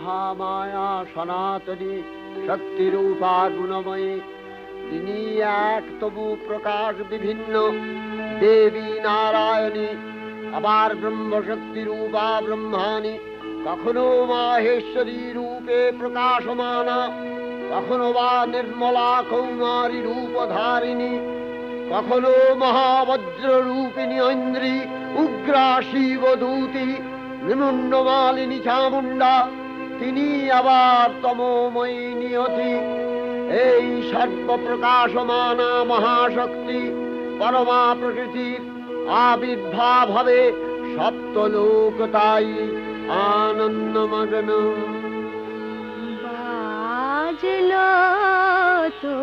মহামায়া সনাতনী শক্তিরূপা গুণময়ী, তিনি এক তবু প্রকাশ বিভিন্ন দেবী নারায়ণী, আবার ব্রহ্মশক্তি রূপা ব্রহ্মাণী, কখনো মাহেশ্বরী রূপে প্রকাশমানা, কখনো বা নির্মলা কৌমারী রূপধারিণী, কখনো মহাবজ্র রূপিণী ঐন্দ্রী, উগ্রা শিবদূতি, নিমুন্নমালিনী চামুণ্ডা, তিনি আবার তমোময়ী নিয়তি। এই সর্বপ্রকাশমানা মহাশক্তি পরমা প্রকৃতির আবির্ভাব হবে সপ্তলোক তাই আনন্দমগ্ন। বাজলো তো